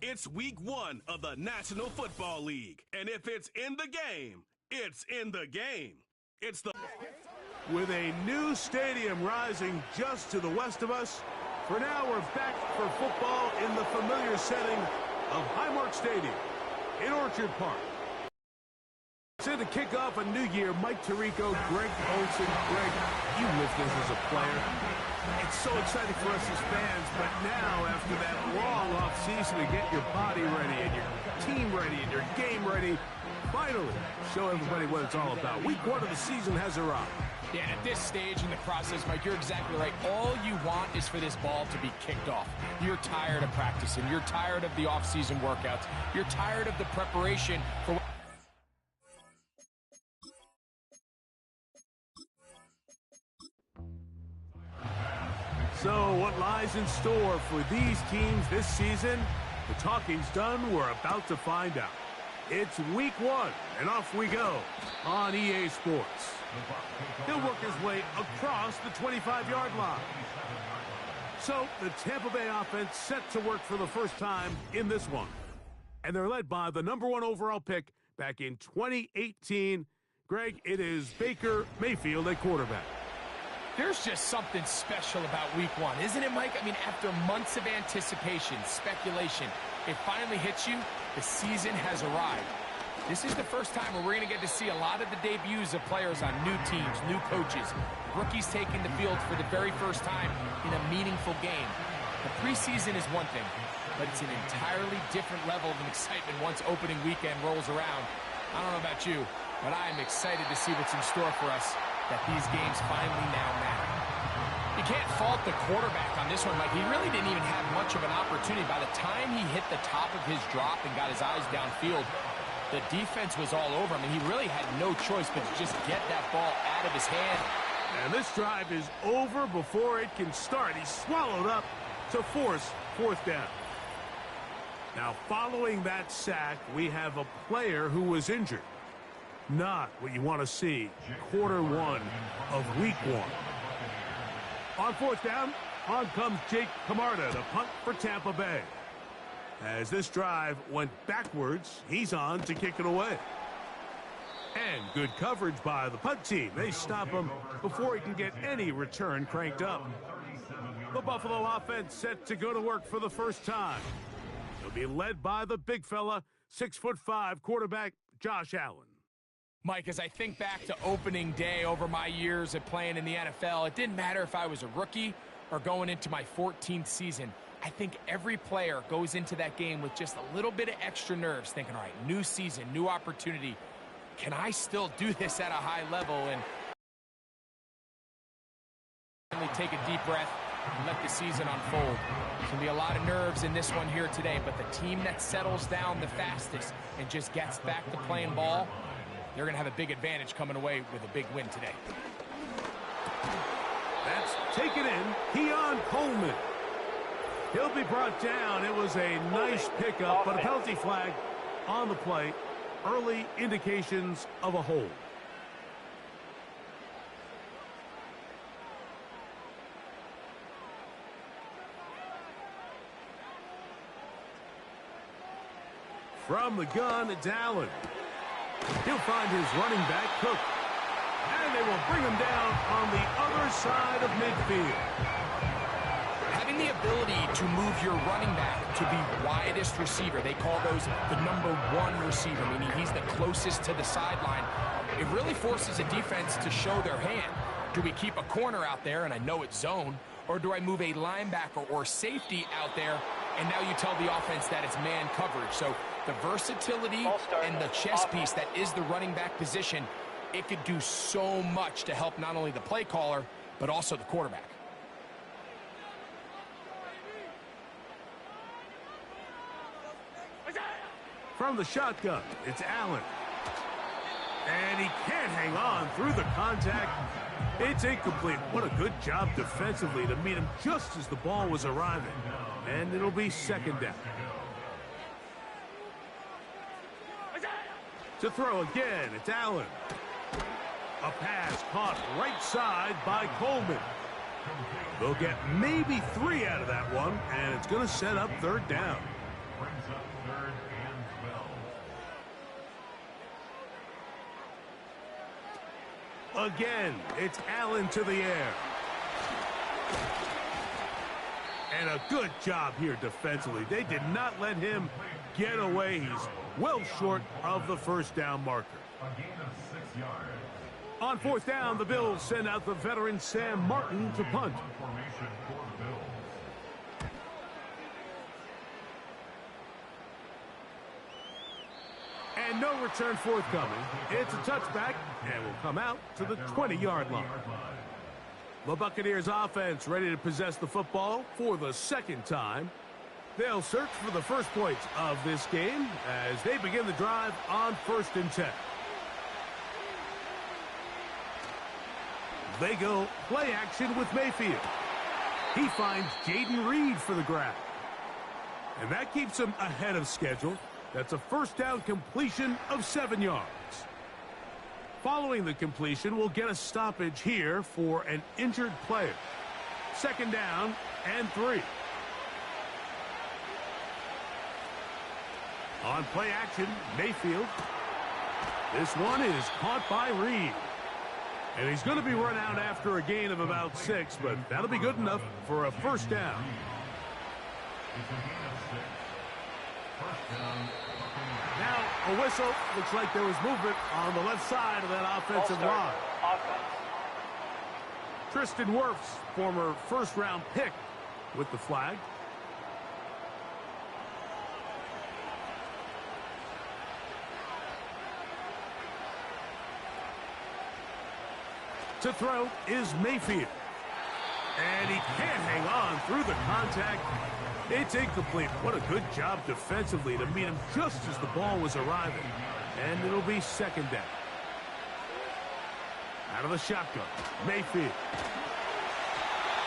It's week 1 of the National Football League. And if it's in the game, it's in the game. It's the... With a new stadium rising just to the west of us, for now we're back for football in the familiar setting of Highmark Stadium in Orchard Park. So to kick off a new year, Mike Tirico, Greg Olson. Greg, you lived this as a player. It's so exciting for us as fans, but now after that long off-season to get your body ready and your team ready and your game ready, finally show everybody what it's all about. Week 1 of the season has arrived. Yeah, at this stage in the process, Mike, you're exactly right. All you want is for this ball to be kicked off. You're tired of practicing. You're tired of the off-season workouts. You're tired of the preparation for... So what lies in store for these teams this season? The talking's done. We're about to find out. It's week 1, and off we go on EA Sports. He'll work his way across the 25-yard line. So the Tampa Bay offense set to work for the first time in this one. And they're led by the #1 overall pick back in 2018. Greg, it is Baker Mayfield at quarterback. There's just something special about week 1, isn't it, Mike? I mean, after months of anticipation, speculation, it finally hits you. The season has arrived. This is the first time where we're going to get to see a lot of the debuts of players on new teams, new coaches, rookies taking the field for the very first time in a meaningful game. The preseason is one thing, but it's an entirely different level of excitement once opening weekend rolls around. I don't know about you, but I am excited to see what's in store for us, that these games finally now matter. You can't fault the quarterback on this one, Mike. He really didn't even have much of an opportunity. By the time he hit the top of his drop and got his eyes downfield, the defense was all over him, and he really had no choice but to just get that ball out of his hand. And this drive is over before it can start. He's swallowed up to force 4th down. Now, following that sack, we have a player who was injured. Not what you want to see quarter 1 of week 1. On 4th down, on comes Jake Camarda to punt for Tampa Bay. As this drive went backwards, he's on to kick it away. And good coverage by the punt team. They stop him before he can get any return cranked up. The Buffalo offense set to go to work for the first time. They'll be led by the big fella, 6'5" quarterback Josh Allen. Mike, as I think back to opening day over my years of playing in the NFL, it didn't matter if I was a rookie or going into my 14th season. I think every player goes into that game with just a little bit of extra nerves, thinking, all right, new season, new opportunity. Can I still do this at a high level? And take a deep breath and let the season unfold. There's going to be a lot of nerves in this one here today, but the team that settles down the fastest and just gets back to playing ball, they're going to have a big advantage coming away with a big win today. That's taken in. Keon Coleman. He'll be brought down. It was a nice pickup, but a penalty flag on the play. Early indications of a hold. From the gun, it's Allen. He'll find his running back, Cook. And they will bring him down on the other side of midfield. Having the ability to move your running back to be widest receiver, they call those the #1 receiver, meaning he's the closest to the sideline. It really forces a defense to show their hand. Do we keep a corner out there, and I know it's zone, or do I move a linebacker or safety out there, and now you tell the offense that it's man coverage? So the versatility and the chess piece that is the running back position, it could do so much to help not only the play caller, but also the quarterback. From the shotgun, it's Allen. And he can't hang on through the contact. It's incomplete. What a good job defensively to meet him just as the ball was arriving. And it'll be 2nd down. To throw again, it's Allen. A pass caught right side by Coleman. They'll get maybe 3 out of that one, and it's going to set up 3rd down. Brings up 3rd and 12. Again, it's Allen to the air. And a good job here defensively. They did not let him get away. He's well short of the first down marker. A gain of 6 yards. On 4th down, the Bills send out the veteran Sam Martin to punt. Formation for the Bills. And no return forthcoming. It's a touchback and will come out to the 20-yard line. The Buccaneers offense ready to possess the football for the second time. They'll search for the first points of this game as they begin the drive on 1st and 10. They go play action with Mayfield. He finds Jaden Reed for the grab. And that keeps him ahead of schedule. That's a first down completion of 7 yards. Following the completion, we'll get a stoppage here for an injured player. 2nd down and 3. On play action, Mayfield. This one is caught by Reed. And he's going to be run out after a gain of about 6, but that'll be good enough for a first down. It's a gain of 6. First down. Now, a whistle. Looks like there was movement on the left side of that offensive line. Tristan Wirfs, former first-round pick, with the flag. To throw is Mayfield. And he can't hang on through the contact. It's incomplete. What a good job defensively to meet him just as the ball was arriving. And it'll be 2nd down. Out of the shotgun, Mayfield.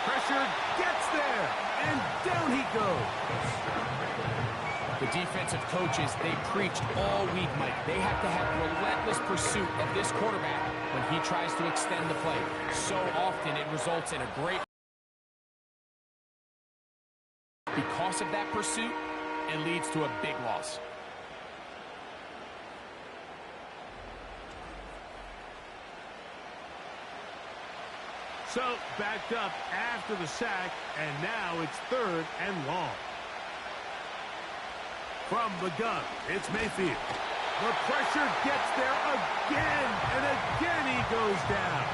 Pressure gets there, and down he goes. The defensive coaches, they preached all week, Mike. They have to have relentless pursuit of this quarterback when he tries to extend the play. So often it results in a great... Because of that pursuit, it leads to a big loss. So, backed up after the sack, and now it's 3rd and long. From the gun, it's Mayfield. The pressure gets there again, and again he goes down.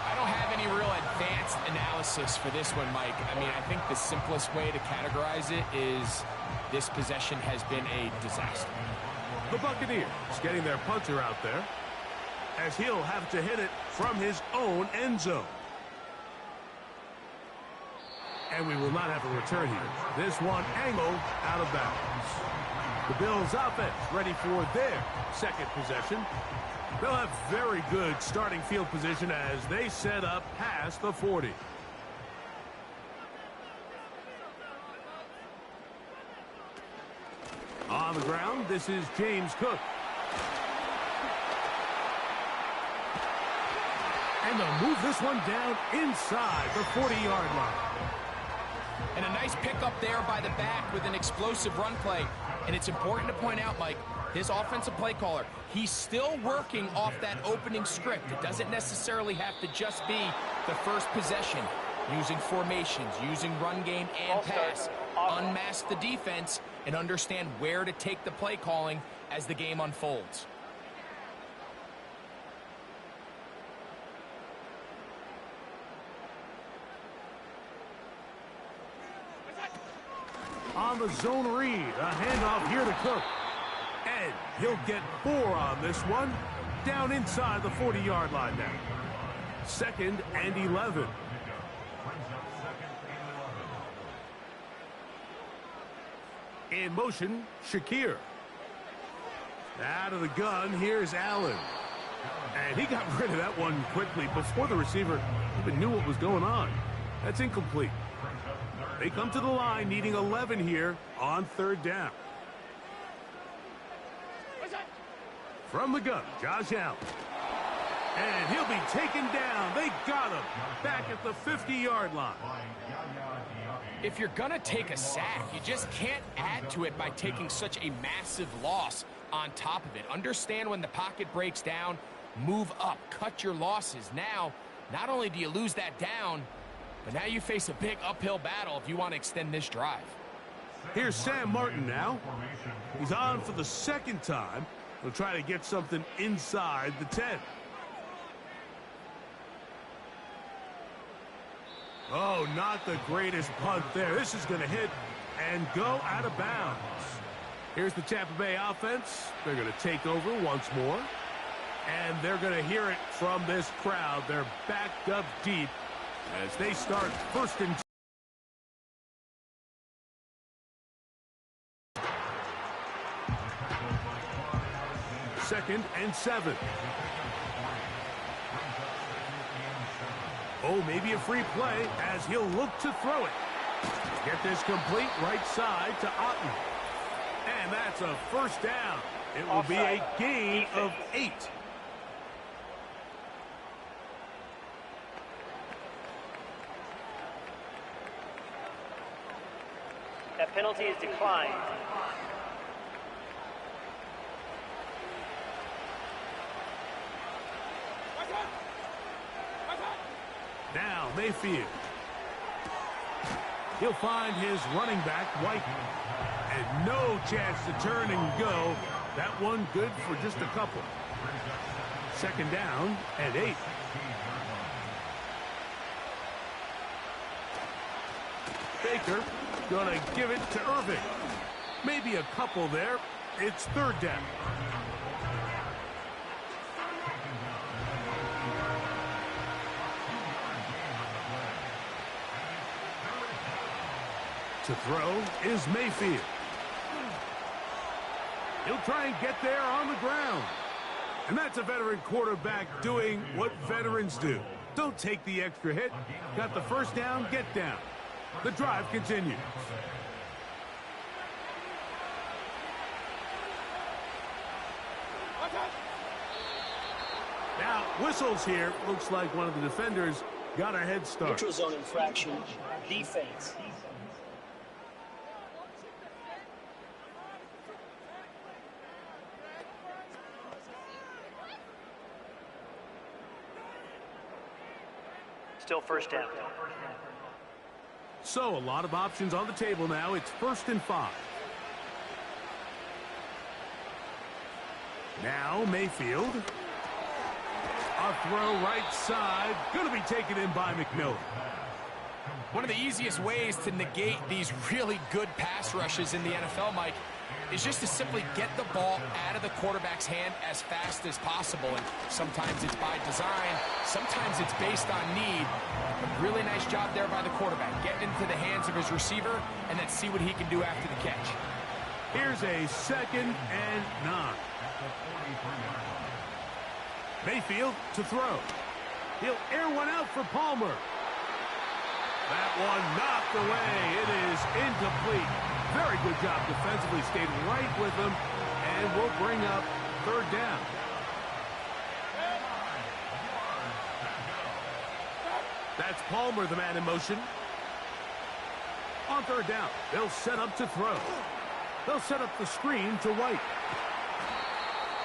I don't have any real advanced analysis for this one, Mike. I mean, I think the simplest way to categorize it is this possession has been a disaster. The Buccaneers getting their punter out there, as he'll have to hit it from his own end zone. And we will not have a return here. This one angled out of bounds. The Bills offense ready for their second possession. They'll have very good starting field position as they set up past the 40. On the ground, this is James Cook. And they'll move this one down inside the 40-yard line. And a nice pickup there by the back with an explosive run play. And it's important to point out, Mike, this offensive play caller, he's still working off that opening script. It doesn't necessarily have to just be the first possession. Using formations, using run game and pass. Unmask the defense and understand where to take the play calling as the game unfolds. On the zone read, a handoff here to Cook. And he'll get 4 on this one. Down inside the 40-yard line now. 2nd and 11. In motion, Shakir. Out of the gun, here's Allen. And he got rid of that one quickly before the receiver even knew what was going on. That's incomplete. They come to the line needing 11 here on 3rd down. From the gun, Josh Allen. And he'll be taken down. They got him back at the 50-yard line. If you're going to take a sack, you just can't add to it by taking such a massive loss on top of it. Understand when the pocket breaks down, move up, cut your losses. Now, not only do you lose that down, but now you face a big uphill battle if you want to extend this drive. Here's Sam Martin now. He's on for the second time. He'll try to get something inside the 10. Oh, not the greatest punt there. This is going to hit and go out of bounds. Here's the Tampa Bay offense. They're going to take over once more. And they're going to hear it from this crowd. They're backed up deep as they start first and 2nd and 7. Oh, maybe a free play as he'll look to throw it. Get this complete right side to Otten. And that's a first down. It will be a gain of 8. That penalty is declined. Now Mayfield. He'll find his running back, White. And no chance to turn and go. That one good for just a couple. 2nd down and 8. Baker gonna give it to Irving. Maybe a couple there. It's 3rd down. To throw is Mayfield. He'll try and get there on the ground. And that's a veteran quarterback doing what veterans do. Don't take the extra hit. Got the first down, get down. The drive continues. Now, whistles here. Looks like one of the defenders got a head start. Neutral zone infraction, defense. Still first down. So, a lot of options on the table now. It's 1st and 5. Now, Mayfield. A throw right side. Going to be taken in by McMillan. One of the easiest ways to negate these really good pass rushes in the NFL, Mike, is just to simply get the ball out of the quarterback's hand as fast as possible. And sometimes it's by design, sometimes it's based on need. A really nice job there by the quarterback, getting into the hands of his receiver, and then see what he can do after the catch. Here's a 2nd and 9. Mayfield to throw. He'll air one out for Palmer. That one knocked away. It is incomplete. Very good job defensively. Stayed right with him. And will bring up 3rd down. That's Palmer, the man in motion. On 3rd down, they'll set up to throw. They'll set up the screen to White.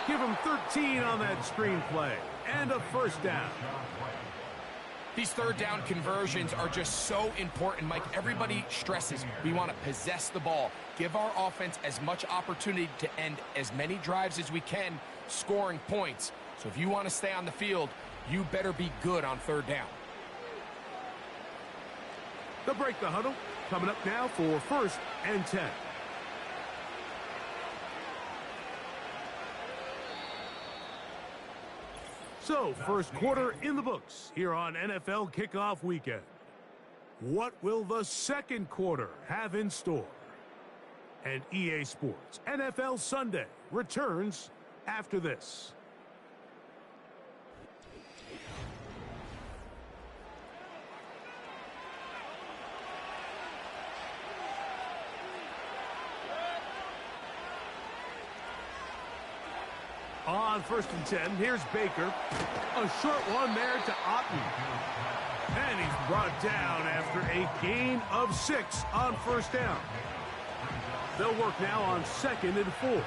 Give him 13 on that screen play. And a first down. These 3rd down conversions are just so important, Mike. Everybody stresses we want to possess the ball, give our offense as much opportunity to end as many drives as we can, scoring points. So if you want to stay on the field, you better be good on 3rd down. They'll break the huddle. Coming up now for 1st and 10. So, first quarter in the books here on NFL Kickoff Weekend. What will the second quarter have in store? And EA Sports NFL Sunday returns after this. On 1st and 10, here's Baker. A short one there to Otten. And he's brought down after a gain of 6 on 1st down. They'll work now on 2nd and 4.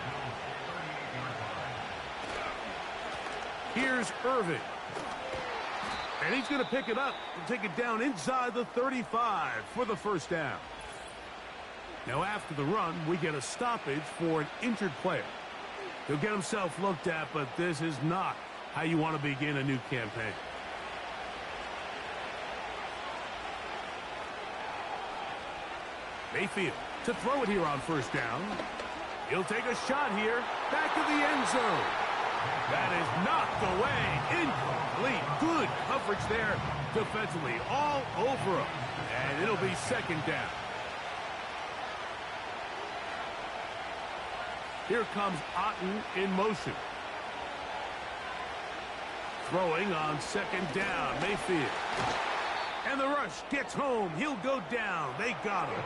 Here's Irving. And he's going to pick it up and take it down inside the 35 for the 1st down. Now after the run, we get a stoppage for an injured player. He'll get himself looked at, but this is not how you want to begin a new campaign. Mayfield to throw it here on 1st down. He'll take a shot here. Back of the end zone. That is knocked away. Incomplete. Good coverage there defensively. All over him. And it'll be 2nd down. Here comes Otten in motion. Throwing on 2nd down. Mayfield. And the rush gets home. He'll go down. They got him.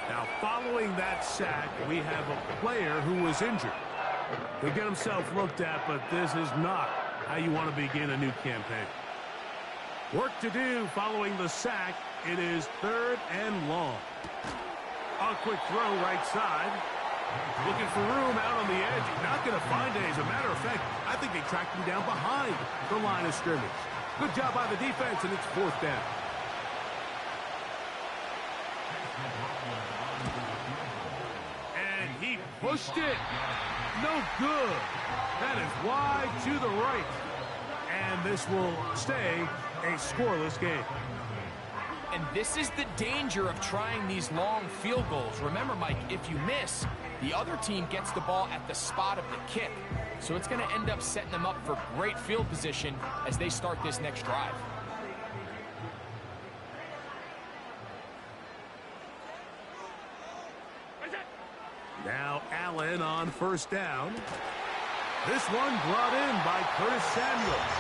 Now, following that sack, we have a player who was injured. He'll get himself looked at, but this is not how you want to begin a new campaign. Work to do following the sack. It is 3rd and long. A quick throw right side. Looking for room out on the edge. Not going to find it. As a matter of fact, I think they tracked him down behind the line of scrimmage. Good job by the defense, and it's 4th down. And he pushed it. No good. That is wide to the right. And this will stay a scoreless game. And this is the danger of trying these long field goals. Remember, Mike, if you miss, the other team gets the ball at the spot of the kick. So it's going to end up setting them up for great field position as they start this next drive. Now Allen on 1st down. This one brought in by Curtis Samuels.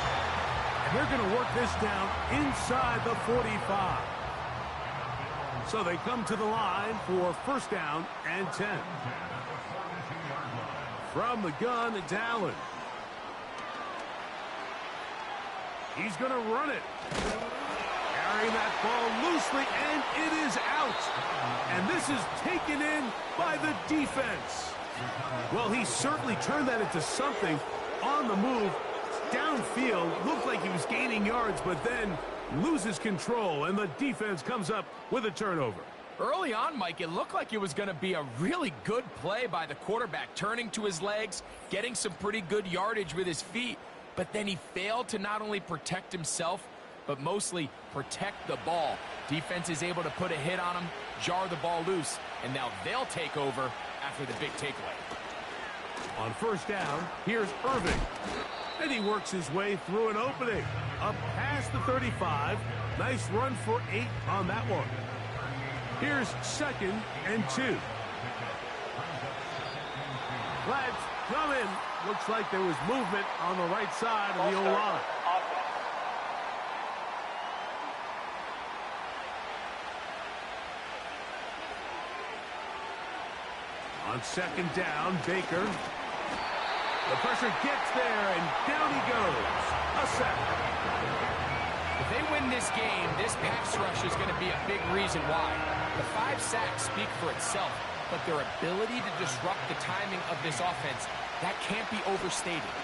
And they're going to work this down inside the 45. So they come to the line for 1st down and 10. From the gun, it's Allen. He's going to run it. Carrying that ball loosely, and it is out. And this is taken in by the defense. Well, he certainly turned that into something on the move. Downfield, looked like he was gaining yards, but then loses control, and the defense comes up with a turnover. Early on, Mike, it looked like it was going to be a really good play by the quarterback, turning to his legs, getting some pretty good yardage with his feet, but then he failed to not only protect himself, but mostly protect the ball. Defense is able to put a hit on him, jar the ball loose, and now they'll take over after the big takeaway. On 1st down, here's Irving. And he works his way through an opening. Up past the 35. Nice run for 8 on that one. Here's 2nd and 2. Flags coming. Looks like there was movement on the right side of the O-line. On 2nd down, Baker. The pressure gets there, and down he goes. A sack. If they win this game, this pass rush is going to be a big reason why. The 5 sacks speak for itself, but their ability to disrupt the timing of this offense, that can't be overstated.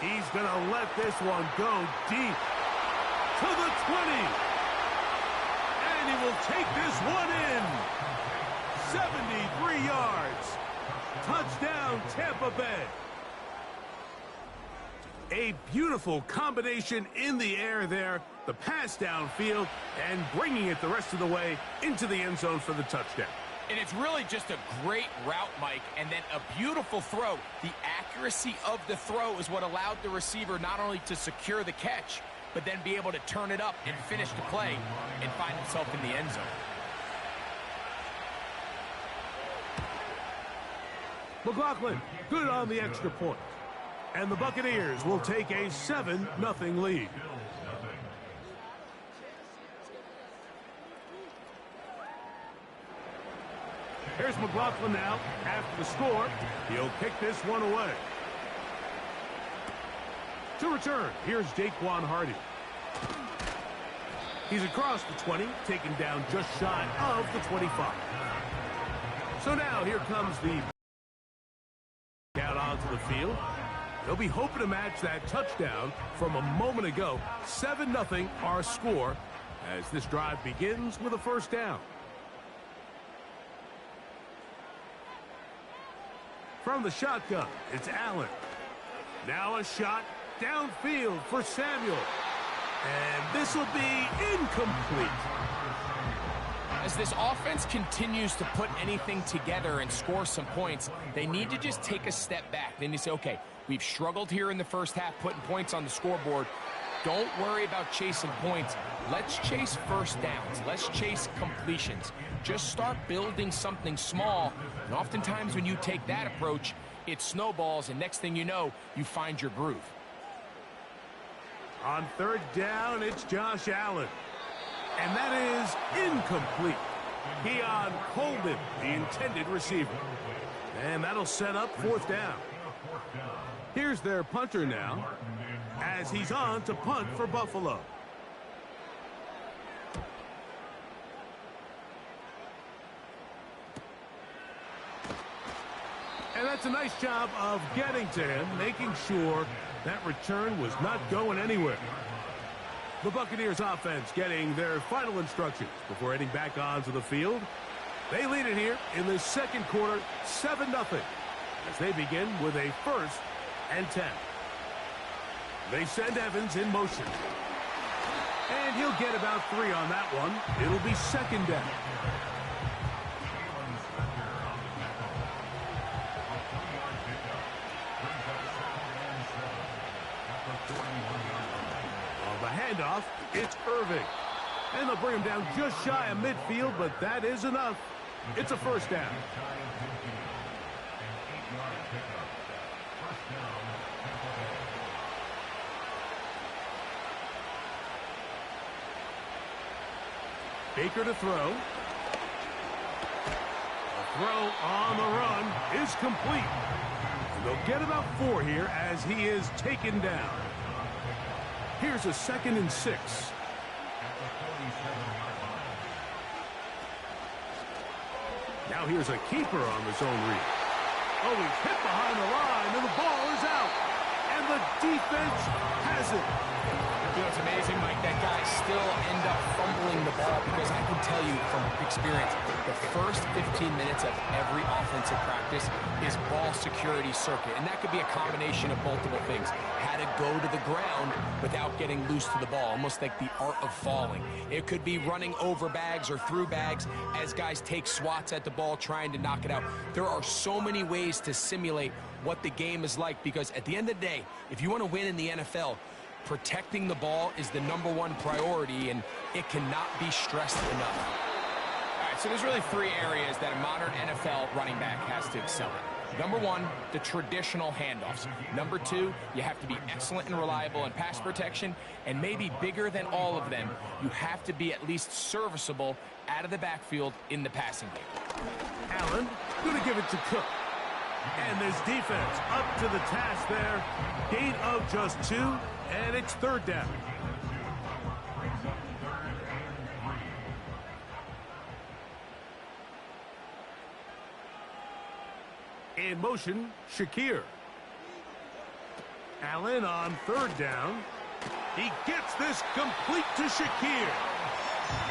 He's going to let this one go deep to the 20. And he will take this one in. 73 yards. Touchdown, Tampa Bay. A beautiful combination in the air there. The pass downfield and bringing it the rest of the way into the end zone for the touchdown. And it's really just a great route, Mike, and then a beautiful throw. The accuracy of the throw is what allowed the receiver not only to secure the catch, but then be able to turn it up and finish the play and find himself in the end zone. McLaughlin, good on the extra point. And the Buccaneers will take a 7-0 lead. Here's McLaughlin now. After the score, he'll kick this one away. To return, here's Jaquan Hardy. He's across the 20, taken down just shy of the 25. So now here comes the out onto the field. They'll be hoping to match that touchdown from a moment ago. 7-0 our score as this drive begins with a first down. From the shotgun, it's Allen. Now a shot downfield for Samuel. And this will be incomplete. As this offense continues to put anything together and score some points, they need to just take a step back. They need to say, okay, we've struggled here in the first half putting points on the scoreboard. Don't worry about chasing points. Let's chase first downs. Let's chase completions. Just start building something small. And oftentimes when you take that approach, it snowballs, and next thing you know, you find your groove. On third down, it's Josh Allen. And that is incomplete. Keon Coleman, the intended receiver. And that'll set up fourth down. Here's their punter now, as he's on to punt for Buffalo. And that's a nice job of getting to him, making sure that return was not going anywhere. The Buccaneers offense getting their final instructions before heading back onto the field. They lead it here in the second quarter, 7-0, as they begin with a 1st and 10. They send Evans in motion. And he'll get about 3 on that one. It'll be second down. Handoff, it's Irving. And they'll bring him down just shy of midfield, but that is enough. It's a first down. Baker to throw. The throw on the run is complete. And they'll get about 4 here as he is taken down. Here's a 2nd and 6. Now here's a keeper on the zone read. Oh, he's hit behind the line, and the ball is out. And the defense has it. You know, it's amazing, Mike, that guys still end up fumbling the ball, because I can tell you from experience, the first 15 minutes of every offensive practice is ball security circuit. And that could be a combination of multiple things. How to go to the ground without getting loose to the ball, almost like the art of falling. It could be running over bags or through bags as guys take swats at the ball trying to knock it out. There are so many ways to simulate what the game is like, because at the end of the day, if you want to win in the NFL, protecting the ball is the #1 priority, and it cannot be stressed enough. All right, so there's really 3 areas that a modern NFL running back has to excel in. #1, the traditional handoffs. #2, you have to be excellent and reliable in pass protection, and maybe bigger than all of them, you have to be at least serviceable out of the backfield in the passing game. Allen going to give it to Cook. And this defense up to the task there. Gain of just 2, and it's 3rd down. In motion, Shakir. Allen on 3rd down. He gets this complete to Shakir.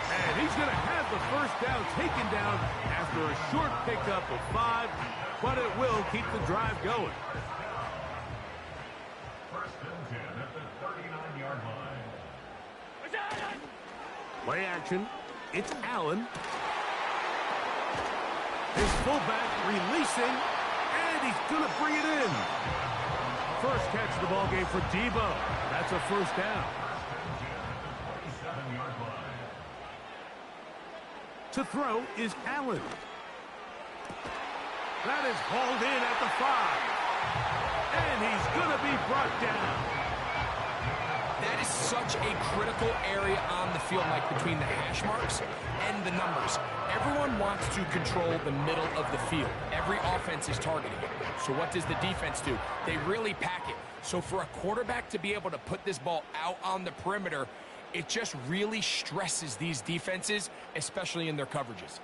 And he's going to have the first down taken down after a short pickup of 5, but it will keep the drive going. First and 10 at the 39-yard line. Play action. It's Allen. His fullback releasing, and he's going to bring it in. First catch of the ball game for Debo. That's a first down. To throw is Allen. That is hauled in at the 5. And he's going to be brought down. that is such a critical area on the field, Mike, between the hash marks and the numbers. Everyone wants to control the middle of the field. Every offense is targeting it. So what does the defense do? They really pack it. So for a quarterback to be able to put this ball out on the perimeter, it just really stresses these defenses, especially in their coverages.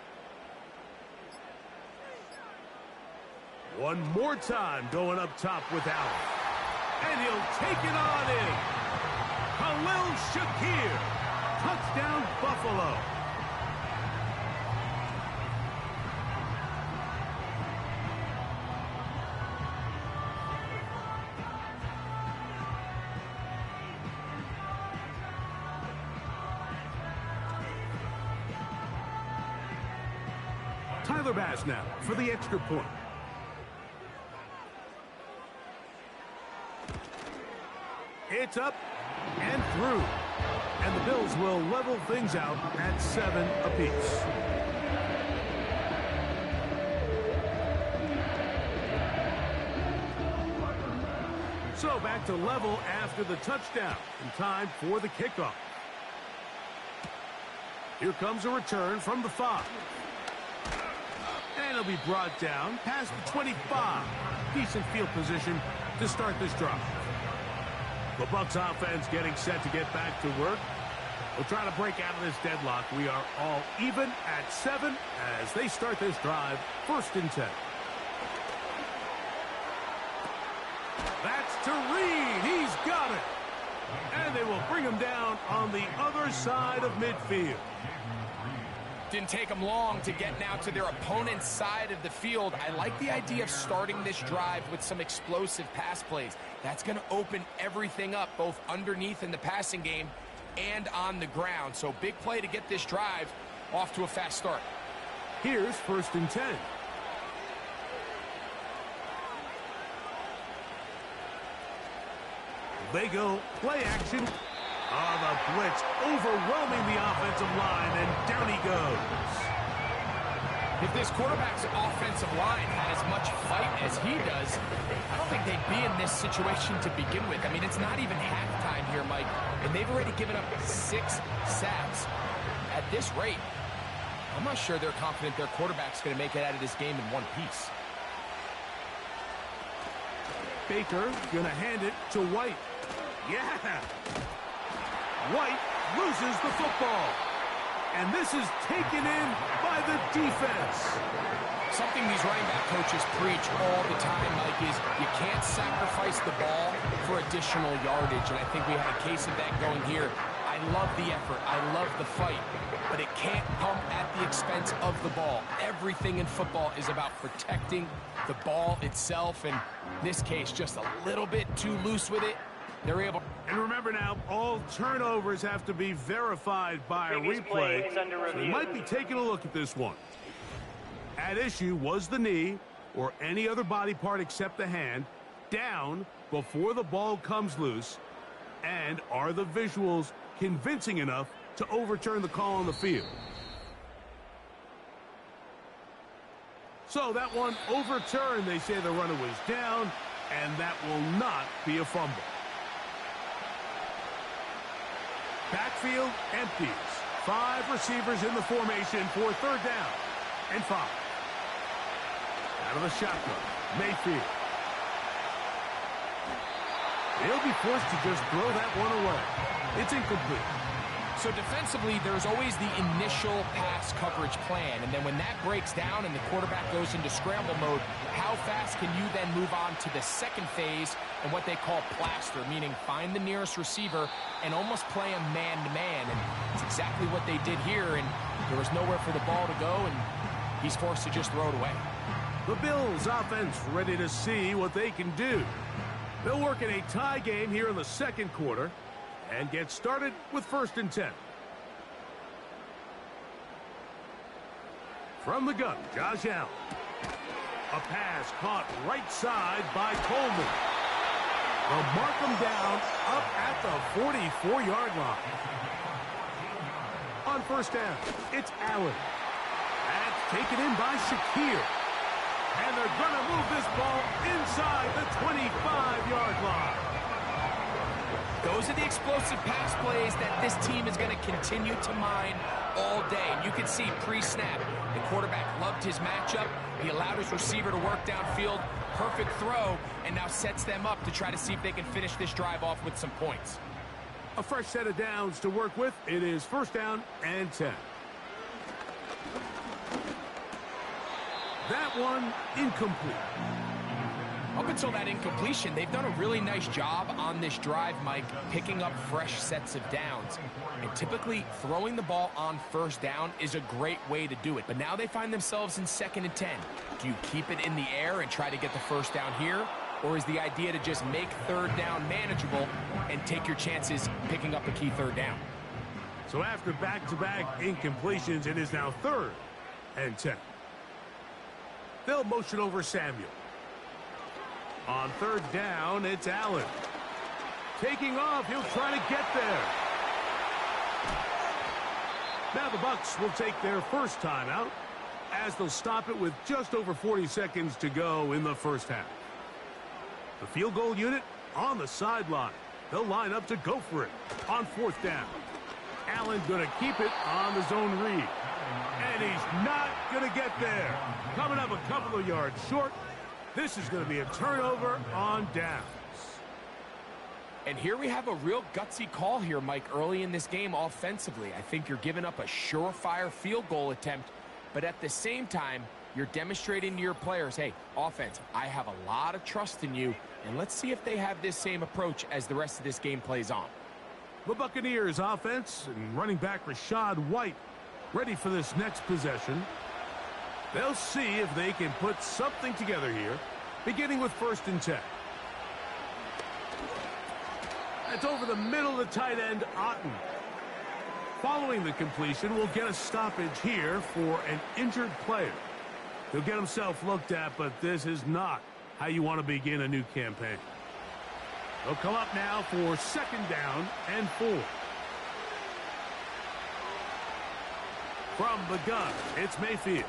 One more time going up top with Allen. And he'll take it on in. Khalil Shakir. Touchdown, Buffalo. Tyler Bass now for the extra point. It's up and through. And the Bills will level things out at 7 apiece. So back to level after the touchdown. In time for the kickoff. Here comes a return from the 5. And it'll be brought down past the 25. Decent field position to start this drive. The Bucs offense getting set to get back to work. We'll try to break out of this deadlock. We are all even at 7 as they start this drive. 1st and 10. That's to Reed. He's got it. And they will bring him down on the other side of midfield. Didn't take them long to get now to their opponent's side of the field. I like the idea of starting this drive with some explosive pass plays. That's going to open everything up, both underneath in the passing game and on the ground. So big play to get this drive off to a fast start. Here's 1st and 10. They go play action. The blitz overwhelming the offensive line, and down he goes. If this quarterback's offensive line had as much fight as he does, I don't think they'd be in this situation to begin with. I mean, it's not even halftime here, Mike, and they've already given up 6 sacks. At this rate, I'm not sure they're confident their quarterback's going to make it out of this game in one piece. Baker going to hand it to White. Yeah! White loses the football. And this is taken in by the defense. Something these running back coaches preach all the time, Mike, is you can't sacrifice the ball for additional yardage. And I think we have a case of that going here. I love the effort. I love the fight. But it can't come at the expense of the ball. Everything in football is about protecting the ball itself. And in this case, just a little bit too loose with it. They're able. And remember now, all turnovers have to be verified by a replay. So we might be taking a look at this one. At issue was the knee or any other body part except the hand down before the ball comes loose. And are the visuals convincing enough to overturn the call on the field? So that one overturned. They say the runner was down, and that will not be a fumble. Backfield empties. 5 receivers in the formation for 3rd down and 5. Out of the shotgun, Mayfield. He'll be forced to just throw that one away. It's incomplete. So defensively, there's always the initial pass coverage plan. And then when that breaks down and the quarterback goes into scramble mode, how fast can you then move on to the second phase and what they call plaster, meaning find the nearest receiver and almost play him man-to-man. And it's exactly what they did here. And there was nowhere for the ball to go, and he's forced to just throw it away. The Bills offense ready to see what they can do. They'll work in a tie game here in the 2nd quarter and get started with 1st and 10. From the gun, Josh Allen. A pass caught right side by Coleman. They'll mark him down up at the 44-yard line. On 1st down, it's Allen. That's taken in by Shakir. And they're going to move this ball inside the 25-yard line. Those are the explosive pass plays that this team is going to continue to mine all day. And you can see pre-snap, the quarterback loved his matchup. He allowed his receiver to work downfield. Perfect throw, and now sets them up to try to see if they can finish this drive off with some points. A fresh set of downs to work with. It is first down and 10. That one incomplete. Up until that incompletion, they've done a really nice job on this drive, Mike, picking up fresh sets of downs. And typically, throwing the ball on first down is a great way to do it. But now they find themselves in 2nd and 10. Do you keep it in the air and try to get the first down here? Or is the idea to just make 3rd down manageable and take your chances picking up a key 3rd down? So after back-to-back incompletions, it is now 3rd and 10. They'll motion over Samuel. On 3rd down, it's Allen. Taking off, he'll try to get there. Now the Bucs will take their first timeout as they'll stop it with just over 40 seconds to go in the first half. The field goal unit on the sideline. They'll line up to go for it on 4th down. Allen going to keep it on the zone read. And he's not going to get there. Coming up a couple of yards short. This is going to be a turnover on downs. And here we have a real gutsy call here, Mike, early in this game offensively. I think you're giving up a surefire field goal attempt, but at the same time, you're demonstrating to your players, hey, offense, I have a lot of trust in you, and let's see if they have this same approach as the rest of this game plays on. The Buccaneers offense and running back Rashad White ready for this next possession. They'll see if they can put something together here, beginning with 1st and 10. That's over the middle of the tight end, Otten. Following the completion, we'll get a stoppage here for an injured player. He'll get himself looked at, but this is not how you want to begin a new campaign. They'll come up now for 2nd down and 4. From the gun, it's Mayfield.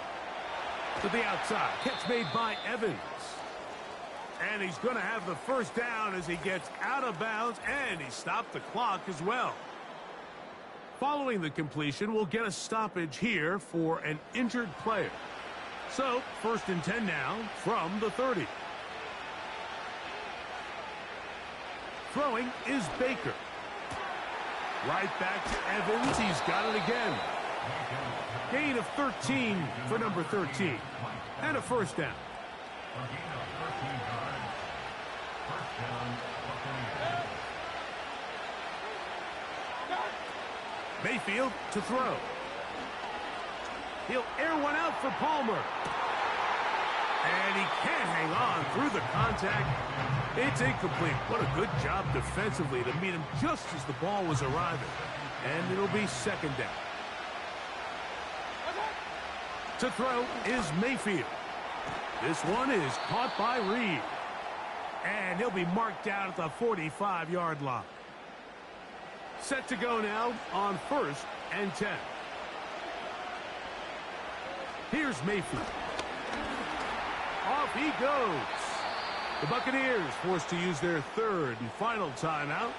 To the outside, catch made by Evans. And he's going to have the first down as he gets out of bounds, and he stopped the clock as well. Following the completion, we'll get a stoppage here for an injured player. So, 1st and 10 now from the 30. Throwing is Baker. Right back to Evans. He's got it again. Gain of 13 for number 13. And a first down. Mayfield to throw. He'll air one out for Palmer. And he can't hang on through the contact. It's incomplete. What a good job defensively to meet him just as the ball was arriving. And it'll be 2nd down. To throw is Mayfield. This one is caught by Reed. And he'll be marked down at the 45-yard line. Set to go now on 1st and 10. Here's Mayfield. Off he goes. The Buccaneers forced to use their 3rd and final timeout.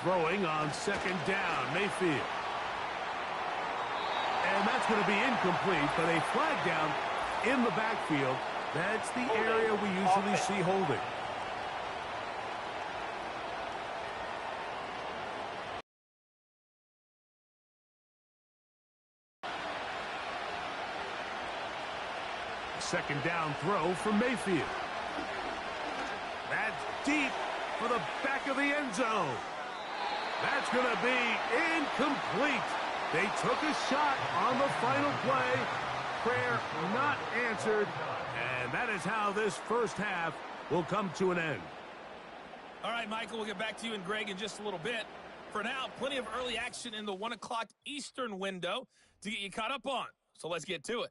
Throwing on 2nd down, Mayfield. And that's going to be incomplete, but a flag down in the backfield. That's the area we usually see holding. Second down throw from Mayfield. That's deep for the back of the end zone. That's going to be incomplete. They took a shot on the final play. Prayer not answered. And that is how this first half will come to an end. All right, Michael, we'll get back to you and Greg in just a little bit. For now, plenty of early action in the 1 o'clock Eastern window to get you caught up on. So let's get to it.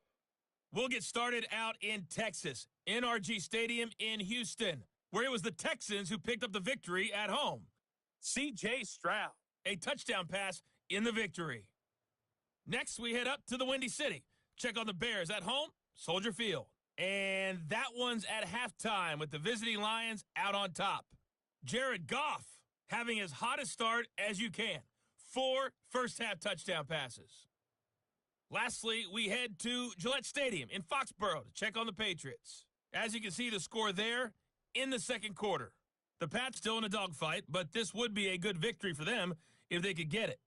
We'll get started out in Texas, NRG Stadium in Houston, where it was the Texans who picked up the victory at home. C.J. Stroud, a touchdown pass in the victory. Next, we head up to the Windy City. Check on the Bears at home, Soldier Field. And that one's at halftime with the visiting Lions out on top. Jared Goff having as hot a start as you can. 4 first-half touchdown passes. Lastly, we head to Gillette Stadium in Foxborough to check on the Patriots. As you can see, the score there in the second quarter. The Pats still in a dogfight, but this would be a good victory for them if they could get it.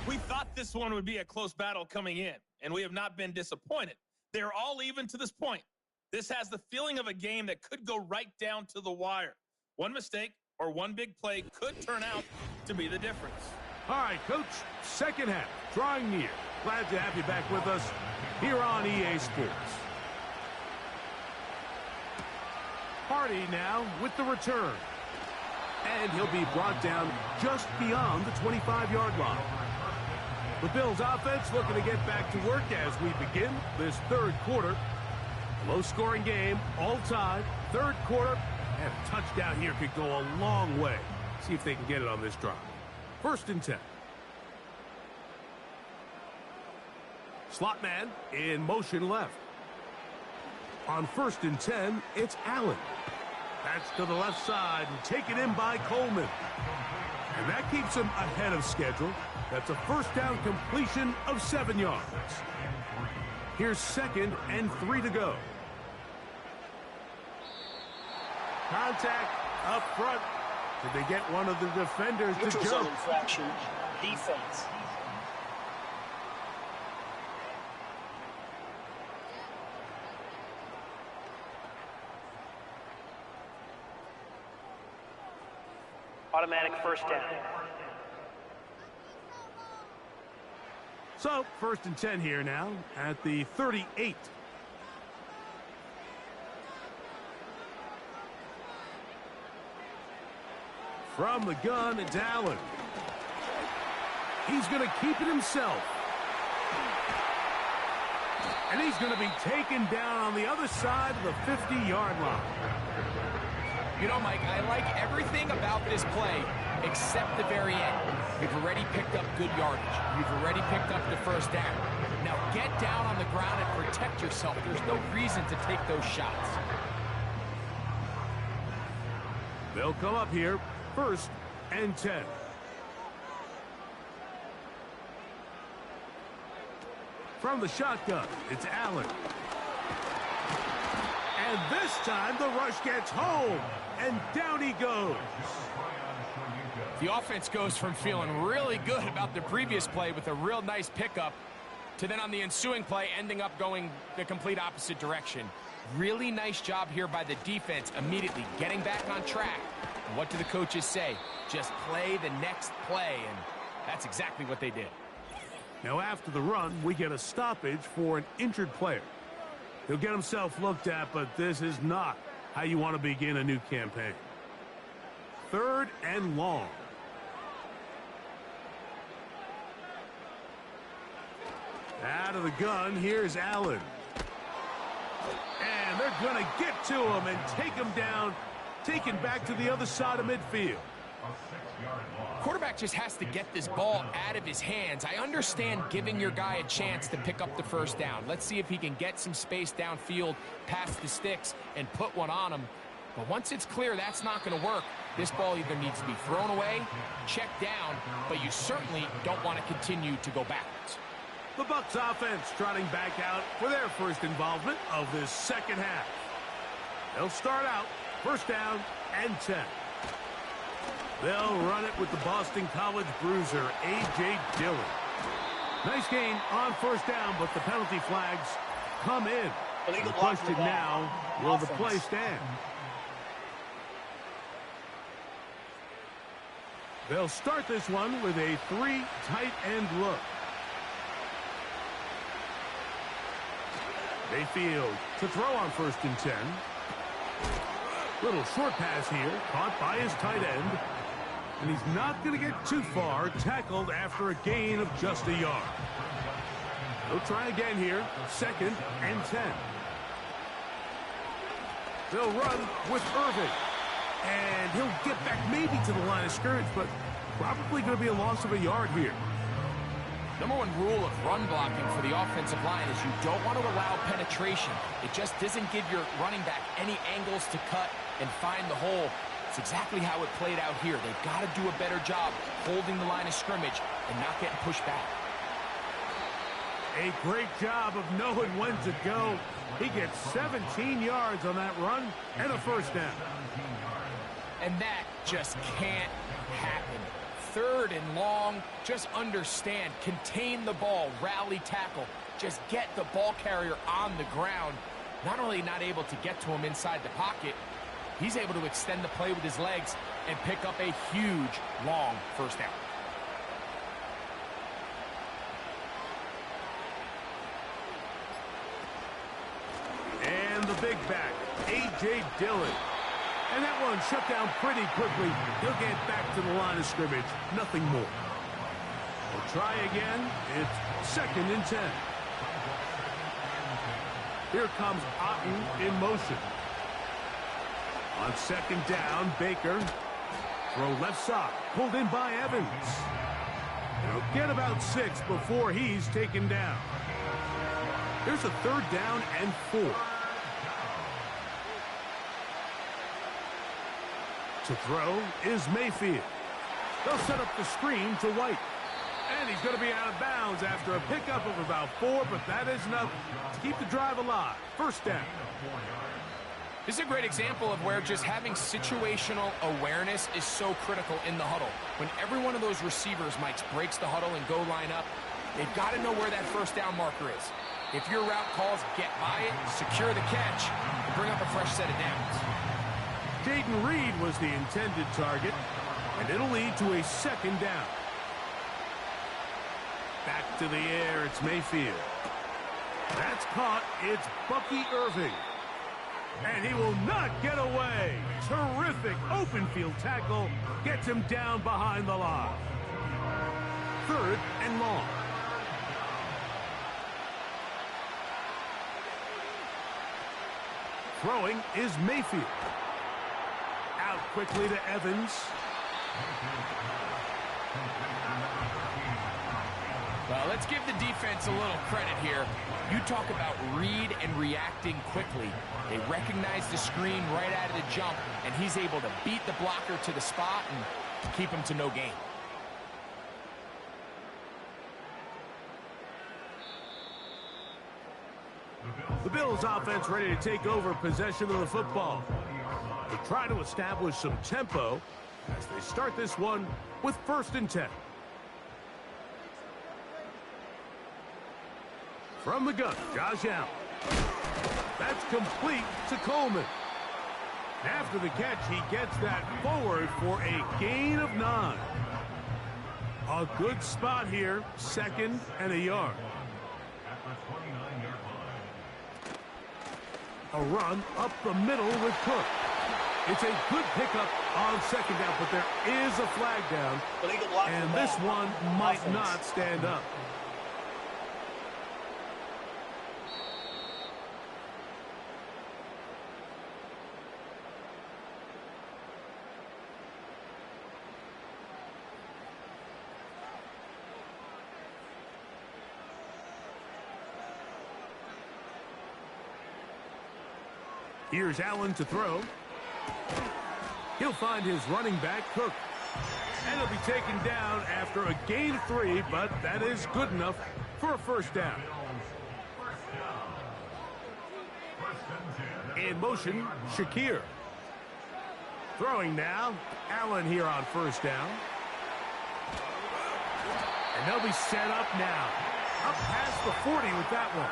We thought this one would be a close battle coming in, and we have not been disappointed. They're all even to this point. This has the feeling of a game that could go right down to the wire. One mistake or one big play could turn out to be the difference. All right, Coach, second half, drawing near. Glad to have you back with us here on EA Sports. Hardy now with the return. And he'll be brought down just beyond the 25-yard line. The Bills offense looking to get back to work as we begin this third quarter. Low-scoring game, all time, third quarter, and a touchdown here could go a long way. See if they can get it on this drive. 1st and 10. Slot man in motion left. On 1st and 10, it's Allen. That's to the left side and taken in by Coleman. And that keeps him ahead of schedule. That's a first down completion of 7 yards. Here's 2nd and 3 to go. Contact up front. Did they get one of the defenders to Neutral zone jump? infraction, defense. Automatic first down. So, 1st and 10 here now at the 38. From the gun, it's Allen. He's going to keep it himself. And he's going to be taken down on the other side of the 50-yard line. You know, Mike, I like everything about this play except the very end. You've already picked up good yardage. You've already picked up the first down. Now get down on the ground and protect yourself. There's no reason to take those shots. They'll come up here, 1st and 10. From the shotgun, it's Allen. And this time the rush gets home, and down he goes. The offense goes from feeling really good about the previous play with a real nice pickup to then on the ensuing play ending up going the complete opposite direction. Really nice job here by the defense immediately getting back on track. And what do the coaches say? Just play the next play, and that's exactly what they did. Now after the run, we get a stoppage for an injured player. He'll get himself looked at, but this is not how you want to begin a new campaign. 3rd and long. Out of the gun, here's Allen. And they're going to get to him and take him down, taken back to the other side of midfield. Quarterback just has to get this ball out of his hands. I understand giving your guy a chance to pick up the first down. Let's see if he can get some space downfield, past the sticks, and put one on him. But once it's clear that's not going to work, this ball either needs to be thrown away, checked down, but you certainly don't want to continue to go backwards. The Bucs offense trotting back out for their first involvement of this second half. They'll start out 1st down and 10. They'll run it with the Boston College bruiser, A.J. Dillon. Nice gain on 1st down, but the penalty flags come in. The question now, will the play stand? They'll start this one with a 3 tight end look. Mayfield to throw on 1st and 10. Little short pass here, caught by his tight end. And he's not going to get too far, tackled after a gain of just a yard. They'll try again here, 2nd and 10. They'll run with Irving. And he'll get back maybe to the line of scrimmage, but probably going to be a loss of a yard here. Number one rule of run blocking for the offensive line is you don't want to allow penetration. It just doesn't give your running back any angles to cut and find the hole. It's exactly how it played out here. They've got to do a better job holding the line of scrimmage and not getting pushed back. A great job of knowing when to go. He gets 17 yards on that run and a first down. And that just can't happen. 3rd and long, just understand, contain the ball, rally tackle, just get the ball carrier on the ground. Not only not able to get to him inside the pocket, he's able to extend the play with his legs and pick up a huge, long first down. And the big back, A.J. Dillon. And that one shut down pretty quickly. He'll get back to the line of scrimmage. Nothing more. We'll try again. It's 2nd and 10. Here comes Otten in motion. On 2nd down, Baker. Throw left side. Pulled in by Evans. He'll get about 6 before he's taken down. Here's a 3rd down and 4. To throw is Mayfield. They'll set up the screen to White. And he's going to be out of bounds after a pickup of about 4, but that is enough to keep the drive alive. First down. This is a great example of where just having situational awareness is so critical in the huddle. When every one of those receivers, Mike, breaks the huddle and go line up, they've got to know where that first down marker is. If your route calls, get by it, secure the catch, and bring up a fresh set of downs. Jaden Reed was the intended target, and it'll lead to a 2nd down. Back to the air, it's Mayfield. That's caught, it's Bucky Irving. And he will not get away. Terrific open field tackle, gets him down behind the line. 3rd and long. Throwing is Mayfield. Out quickly to Evans. Well, let's give the defense a little credit here. You talk about read and reacting quickly. They recognize the screen right out of the jump, and he's able to beat the blocker to the spot and keep him to no gain. The Bills offense ready to take over possession of the football. They try to establish some tempo as they start this one with 1st and 10. From the gun, Josh Allen. That's complete to Coleman. After the catch, he gets that forward for a gain of 9. A good spot here, 2nd and a yard. A run up the middle with Cook. It's a good pickup on 2nd down, but there is a flag down, and this one might not stand up. Here's Allen to throw. He'll find his running back, Cook. And he'll be taken down after a gain of 3, but that is good enough for a first down. In motion, Shakir. Throwing now, Allen here on first down. And they'll be set up now. Up past the 40 with that one.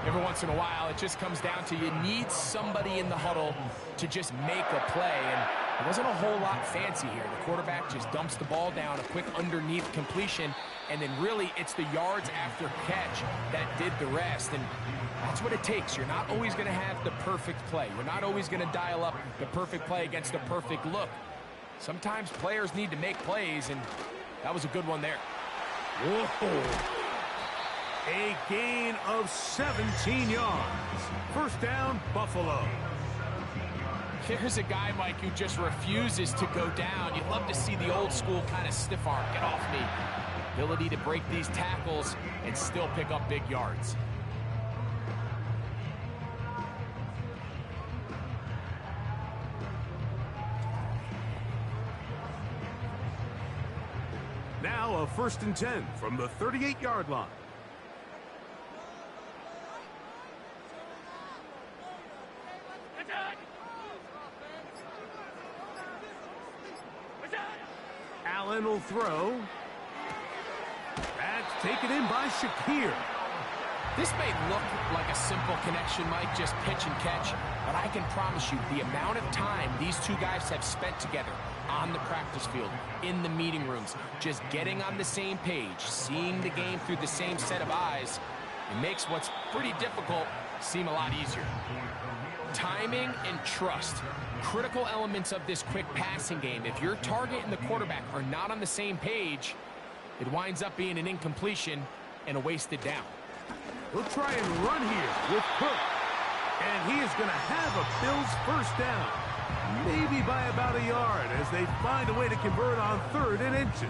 Every once in a while, it just comes down to you need somebody in the huddle to just make a play, and it wasn't a whole lot fancy here. The quarterback just dumps the ball down, a quick underneath completion, and then really it's the yards after catch that did the rest, and that's what it takes. You're not always going to have the perfect play. You're not always going to dial up the perfect play against a perfect look. Sometimes players need to make plays, and that was a good one there. Whoa. A gain of 17 yards. First down, Buffalo. There's a guy, Mike, who just refuses to go down. You'd love to see the old school kind of stiff arm. Get off me. ability to break these tackles and still pick up big yards. Now a 1st and 10 from the 38-yard line. Allen will throw. That's taken in by Shakir. This may look like a simple connection, Mike, just pitch and catch, but I can promise you the amount of time these two guys have spent together on the practice field, in the meeting rooms, just getting on the same page, seeing the game through the same set of eyes, it makes what's pretty difficult seem a lot easier. Timing and trust, critical elements of this quick passing game. If your target and the quarterback are not on the same page, it winds up being an incompletion and a wasted down. He'll try and run here with Cook. And he is going to have a Bills 1st down. Maybe by about a yard as they find a way to convert on 3rd and inches.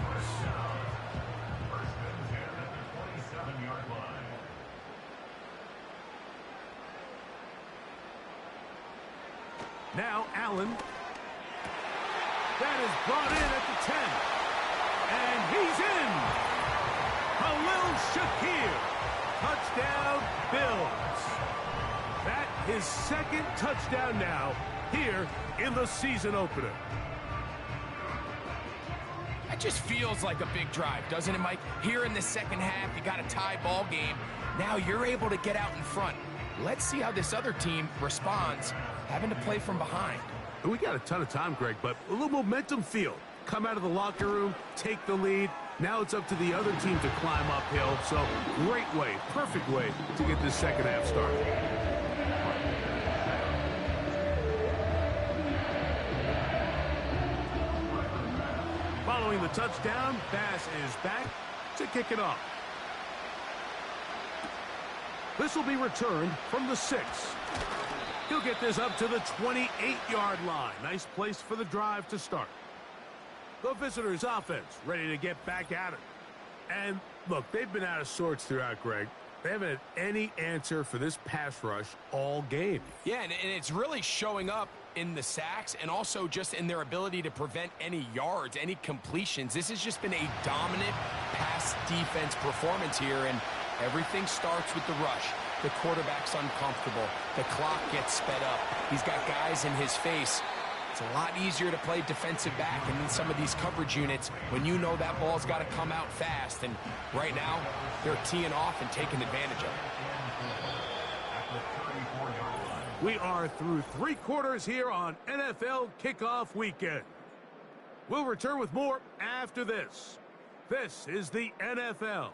1st and 10 at the 27-yard line. Now Allen. That is brought in at the 10. And he's in. Khalil Shakir. Touchdown, Bills. That his 2nd touchdown now here in the season opener. That just feels like a big drive, doesn't it, Mike? Here in the 2nd half, you got a tie ball game. Now you're able to get out in front. Let's see how this other team responds, having to play from behind. We got a ton of time, Greg, but a little momentum field. Come out of the locker room, take the lead. Now it's up to the other team to climb uphill. So great way, perfect way to get this 2nd half started. Following the touchdown, Bass is back to kick it off. This will be returned from the 6. He'll get this up to the 28-yard line. Nice place for the drive to start. The visitors' offense ready to get back at it. And look, they've been out of sorts throughout, Greg. They haven't had any answer for this pass rush all game. Yeah, and it's really showing up in the sacks and also just in their ability to prevent any yards, any completions. This has just been a dominant pass defense performance here, and everything starts with the rush. The quarterback's uncomfortable. The clock gets sped up. He's got guys in his face. It's a lot easier to play defensive back and in some of these coverage units when you know that ball's got to come out fast. And right now, they're teeing off and taking advantage of it. We are through 3 quarters here on NFL Kickoff Weekend. We'll return with more after this. This is the NFL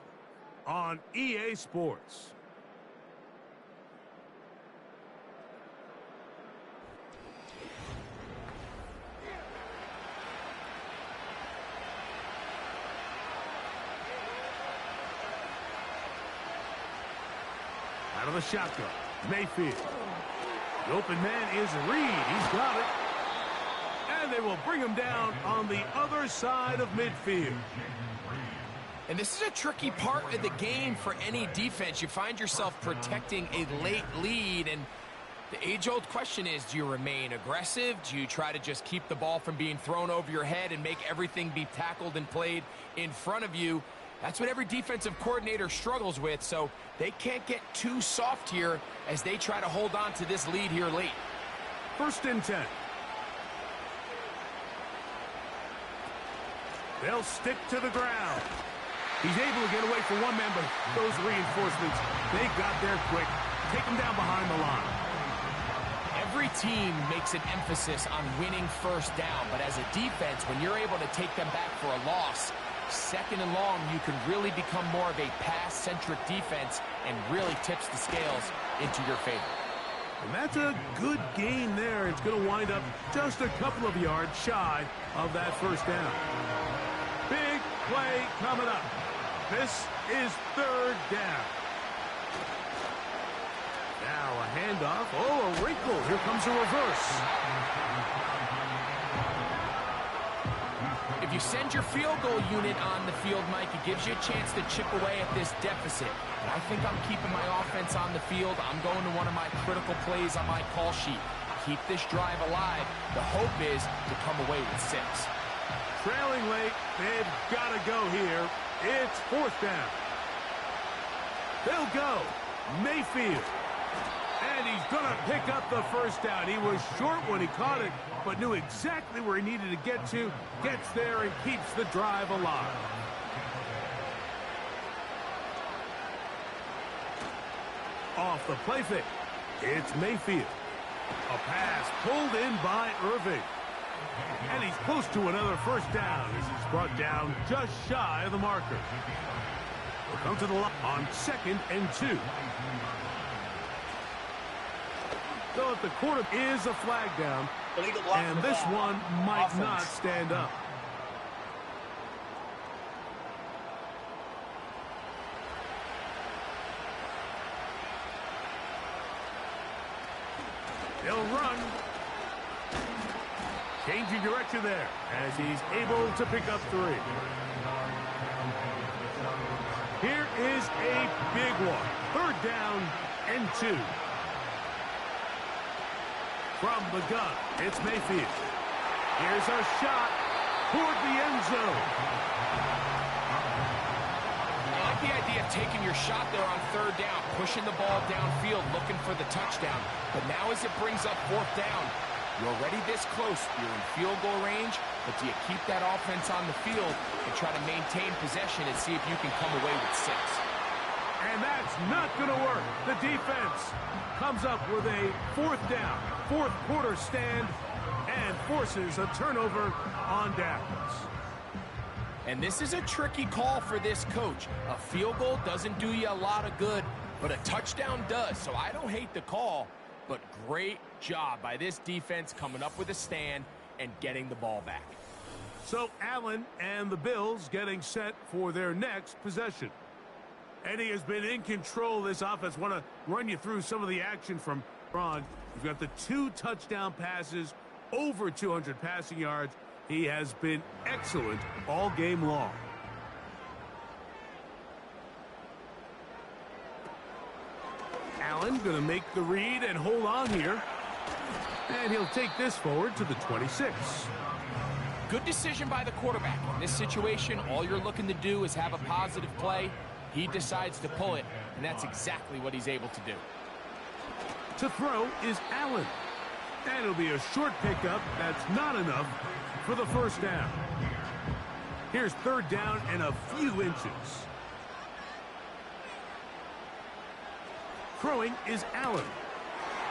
on EA Sports. Out of the shotgun, Mayfield. The open man is Reed. He's got it. And they will bring him down on the other side of midfield. And this is a tricky part of the game for any defense. You find yourself protecting a late lead, and the age-old question is, do you remain aggressive? Do you try to just keep the ball from being thrown over your head and make everything be tackled and played in front of you? That's what every defensive coordinator struggles with, so they can't get too soft here as they try to hold on to this lead here late. 1st and 10. They'll stick to the ground. He's able to get away from one man, but those reinforcements, they got there quick. Take him down behind the line. Every team makes an emphasis on winning 1st down, but as a defense, when you're able to take them back for a loss, 2nd and long, you can really become more of a pass-centric defense and really tips the scales into your favor. And that's a good gain there. It's going to wind up just a couple of yards shy of that 1st down. Big play coming up. This is 3rd down. Now a handoff. Oh, a wrinkle. Here comes a reverse. If If you send your field goal unit on the field, Mike, it gives you a chance to chip away at this deficit. But I think I'm keeping my offense on the field. I'm going to one of my critical plays on my call sheet. Keep this drive alive. The hope is to come away with 6. Trailing late, they've got to go here. It's 4th down. They'll go. Mayfield. And he's going to pick up the first down. He was short when he caught it, but knew exactly where he needed to get to. Gets there and keeps the drive alive. Off the play fake. It's Mayfield. A pass pulled in by Irving. And he's close to another first down as he's brought down just shy of the marker. We'll come to the line on 2nd and 2. So at the quarter is a flag down, and this one might not stand up. They'll run. Changing direction there as he's able to pick up 3. Here is a big one. 3rd down and 2. From the gun, it's Mayfield. Here's a shot toward the end zone. I like the idea of taking your shot there on 3rd down, pushing the ball downfield, looking for the touchdown. But now as it brings up 4th down, you're already this close. You're in field goal range, but do you keep that offense on the field and try to maintain possession and see if you can come away with 6? And that's not going to work. The defense comes up with a 4th down, 4th quarter stand, and forces a turnover on downs. And this is a tricky call for this coach. A field goal doesn't do you a lot of good, but a touchdown does. So I don't hate the call, but great job by this defense coming up with a stand and getting the ball back. So Allen and the Bills getting set for their next possession. And he has been in control of this offense. Want to run you through some of the action from Ron. You've got the 2 touchdown passes, over 200 passing yards. He has been excellent all game long. Allen going to make the read and hold on here. And he'll take this forward to the 26. Good decision by the quarterback. In this situation, all you're looking to do is have a positive play. He decides to pull it, and that's exactly what he's able to do. To throw is Allen. And it'll be a short pickup. That's not enough for the first down. Here's 3rd down and a few inches. Throwing is Allen.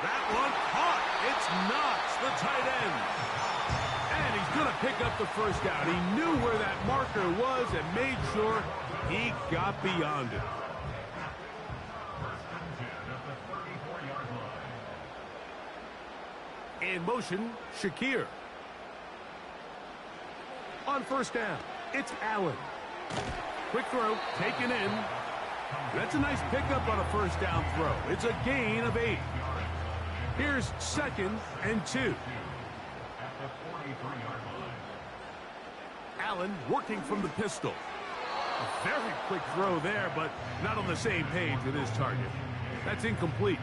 That one caught. It's Knox, the tight end. And he's going to pick up the first down. He knew where that marker was and made sure he got beyond it. In motion, Shakir. On 1st down, it's Allen. Quick throw, taken in. That's a nice pickup on a 1st down throw. It's a gain of 8. Here's 2nd and 2. Allen working from the pistol. A very quick throw there, but not on the same page with his target. That's incomplete.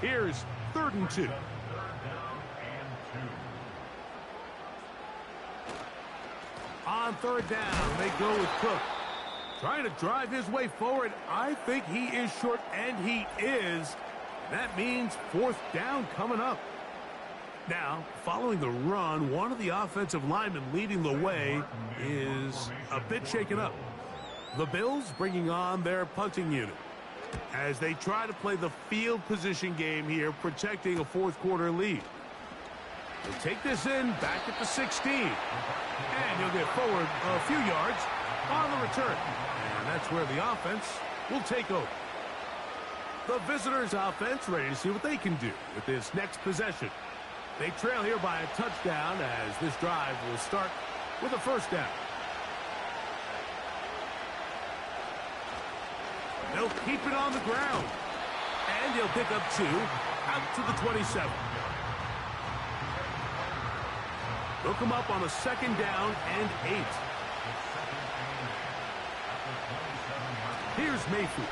Here's 3rd and 2. On 3rd down, they go with Cook. Trying to drive his way forward. I think he is short, and he is. That means 4th down coming up. Now, following the run, one of the offensive linemen leading the way is a bit shaken up. The Bills bringing on their punting unit as they try to play the field position game here, protecting a 4th quarter lead. They'll take this in back at the 16. And he'll get forward a few yards on the return. And that's where the offense will take over. The visitors' offense ready to see what they can do with this next possession. They trail here by a touchdown as this drive will start with a 1st down. They'll keep it on the ground. And he'll pick up 2 out to the 27. Hook him up on a 2nd down and 8. Here's Mayfield.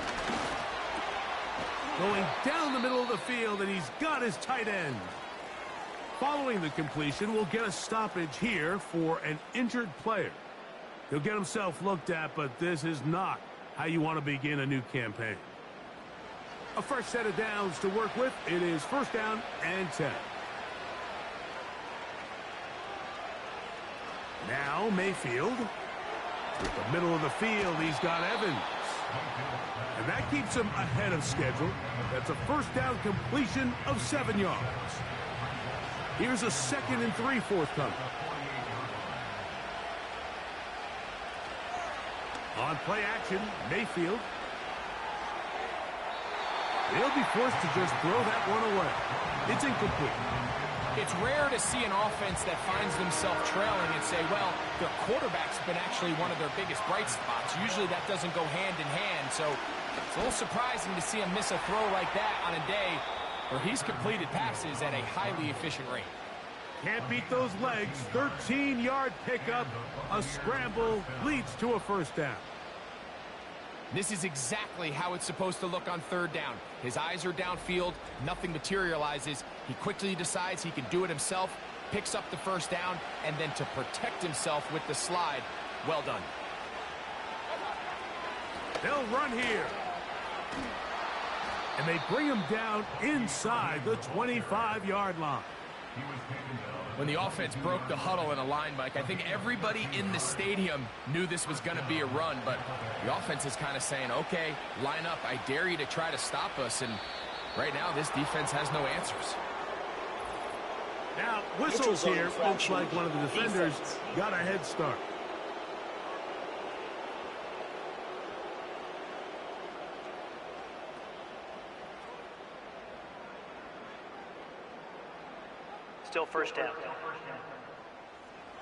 Going down the middle of the field, and he's got his tight end. Following the completion, we'll get a stoppage here for an injured player. He'll get himself looked at, but this is not how you want to begin a new campaign. A fresh set of downs to work with. It is 1st down and 10. Now Mayfield. With the middle of the field, he's got Evans. And that keeps him ahead of schedule. That's a 1st down completion of 7 yards. Here's a 2nd and 3 forthcoming. On play action, Mayfield. They'll be forced to just throw that one away. It's incomplete. It's rare to see an offense that finds themselves trailing and say, well, their quarterback's been actually one of their biggest bright spots. Usually that doesn't go hand in hand, so it's a little surprising to see him miss a throw like that on a day where he's completed passes at a highly efficient rate. Can't beat those legs. 13-yard pickup. A scramble leads to a 1st down. This is exactly how it's supposed to look on 3rd down. His eyes are downfield, nothing materializes. He quickly decides he can do it himself, picks up the 1st down, and then to protect himself with the slide, well done. They'll run here. And they bring him down inside the 25-yard line. When the offense broke the huddle in a line, Mike, I think everybody in the stadium knew this was going to be a run, but the offense is kind of saying, okay, line up. I dare you to try to stop us, and right now this defense has no answers. Now, whistles here. Looks like one of the defenders got a head start. Still 1st down.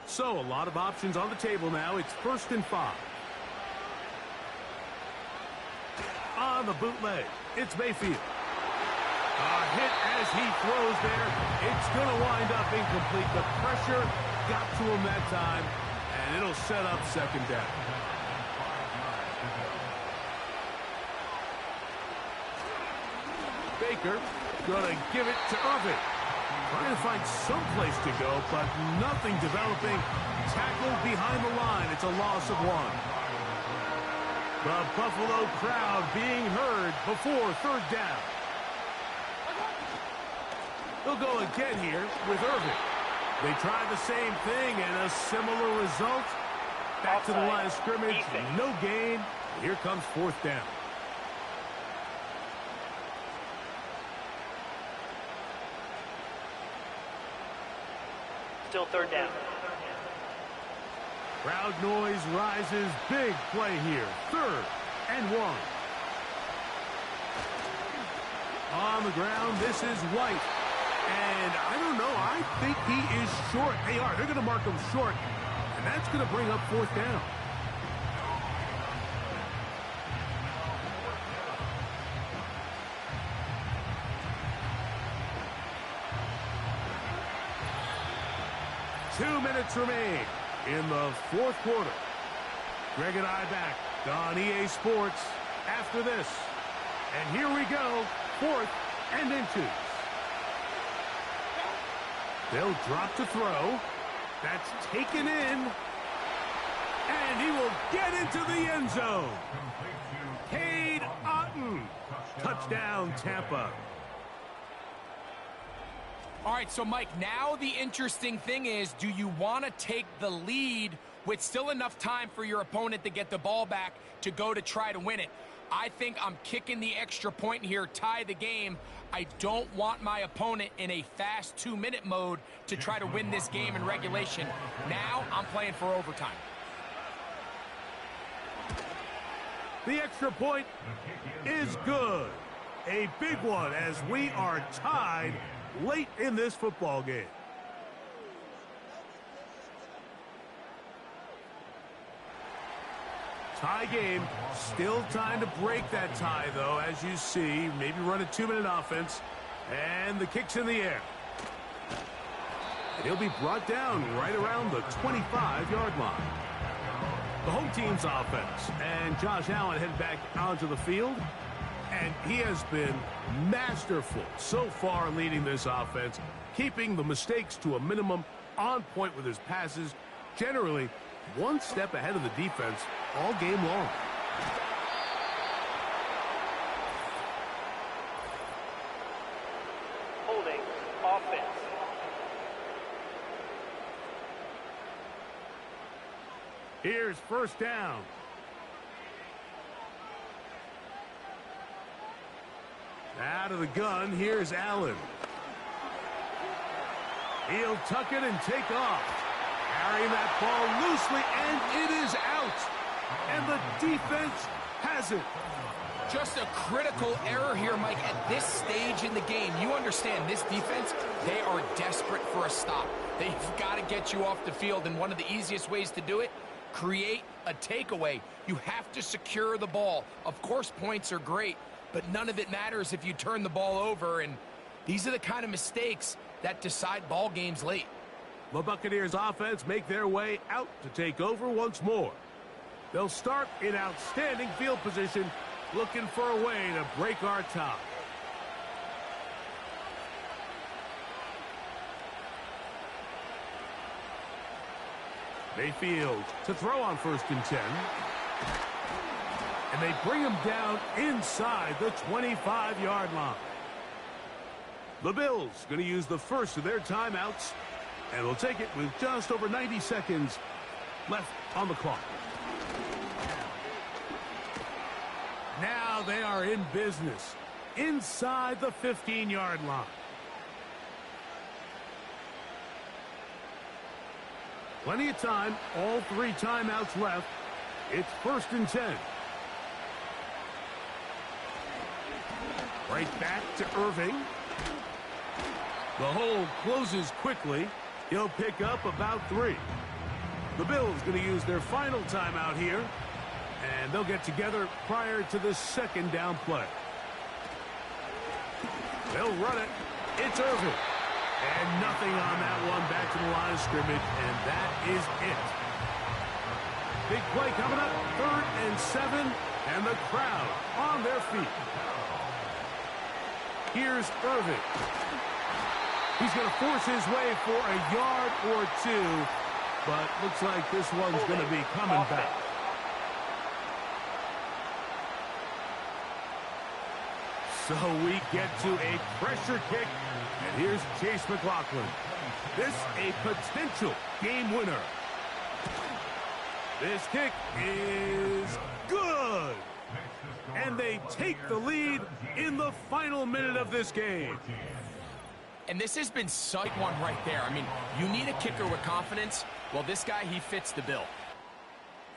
So, a lot of options on the table now. It's 1st and 5. On the bootleg, it's Mayfield. A hit as he throws there. It's going to wind up incomplete. The pressure got to him that time, and it'll set up 2nd down. Baker going to give it to Irvin. Trying to find some place to go, but nothing developing. Tackled behind the line. It's a loss of 1. The Buffalo crowd being heard before 3rd down. They'll go again here with Irvin. They try the same thing and a similar result. Back to the line of scrimmage. No gain. Here comes 4th down. Still 3rd down. Crowd noise rises. Big play here. 3rd and 1. On the ground, this is White. And I don't know. I think he is short. They are. They're going to mark him short. And that's going to bring up 4th down. Two minutes remain in the 4th quarter. Greg and I back on EA Sports after this. And here we go, 4th and inches. They'll drop to throw. That's taken in. And he will get into the end zone. Cade Otton. Touchdown, Tampa. All right, so, Mike, now the interesting thing is, do you want to take the lead with still enough time for your opponent to get the ball back to go to try to win it? I think I'm kicking the extra point here, tie the game. I don't want my opponent in a fast 2-minute mode to try to win this game in regulation. Now I'm playing for overtime. The extra point is good. A big one as we are tied late in this football game. Tie game. Still time to break that tie, though, as you see. Maybe run a 2-minute offense. And the kick's in the air. And he'll be brought down right around the 25-yard line. The home team's offense, and Josh Allen head back onto the field. And he has been masterful so far leading this offense, keeping the mistakes to a minimum, on point with his passes, generally one step ahead of the defense all game long. Holding offense. Here's first down. Out of the gun, here's Allen. He'll tuck it and take off. Carrying that ball loosely, and it is out. And the defense has it. Just a critical error here, Mike, at this stage in the game. You understand this defense, they are desperate for a stop. They've got to get you off the field, and one of the easiest ways to do it, create a takeaway. You have to secure the ball. Of course, points are great, but none of it matters if you turn the ball over, and these are the kind of mistakes that decide ball games late. The Buccaneers offense make their way out to take over once more. They'll start in outstanding field position, looking for a way to break our tie. Mayfield to throw on 1st and 10. And they bring him down inside the 25-yard line. The Bills going to use the first of their timeouts, and they'll take it with just over 90 seconds left on the clock. Now they are in business inside the 15-yard line. Plenty of time, all 3 timeouts left. It's 1st and 10. Right back to Irving. The hole closes quickly. He'll pick up about 3. The Bills going to use their final timeout here, and they'll get together prior to the 2nd down play. They'll run it. It's Irving. And nothing on that one, back to the line of scrimmage, and that is it. Big play coming up, 3rd and 7, and the crowd on their feet. Here's Irving. He's going to force his way for a yard or 2, but looks like this one's going to be coming back. So we get to a pressure kick, and here's Chase McLaughlin. This a potential game winner. This kick is good. And they take the lead in the final minute of this game. And this has been such one right there. I mean, you need a kicker with confidence. Well, this guy, he fits the bill.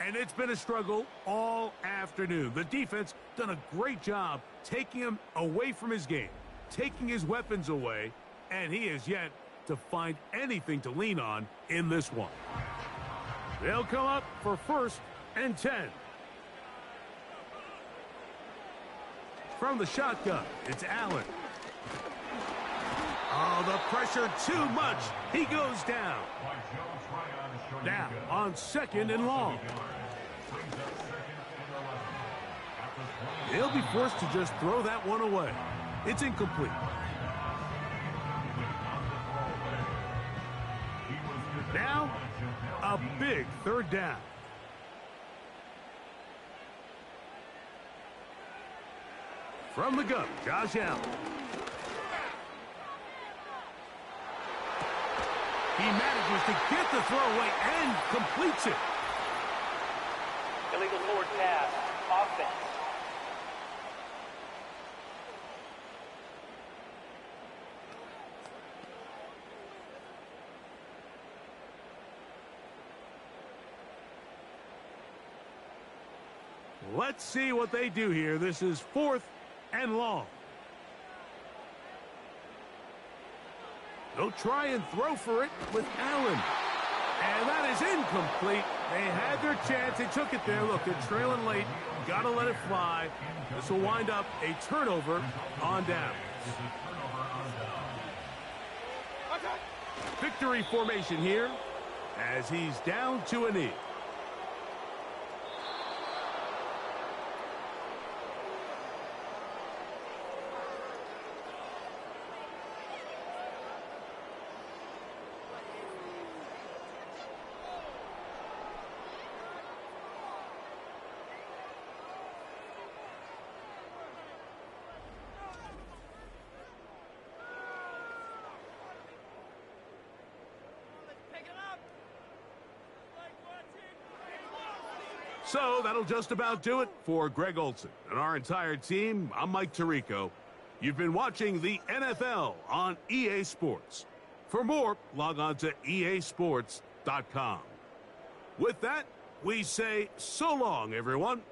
And it's been a struggle all afternoon. The defense done a great job taking him away from his game, taking his weapons away, and he has yet to find anything to lean on in this one. They'll come up for 1st and 10. From the shotgun, it's Allen. Oh, the pressure too much. He goes down. Now on 2nd and long. He'll be forced to just throw that one away. It's incomplete. Now, a big 3rd down. From the gun, Josh Allen. He manages to get the throw away and completes it. Illegal forward pass. Offense. Let's see what they do here. This is 4th and long. They'll try and throw for it with Allen. And that is incomplete. They had their chance. They took it there. Look, they're trailing late. Got to let it fly. This will wind up a turnover on down. Victory formation here as he's down to a knee. So that'll just about do it for Greg Olson and our entire team. I'm Mike Tirico. You've been watching the NFL on EA Sports. For more, log on to easports.com. With that, we say so long, everyone.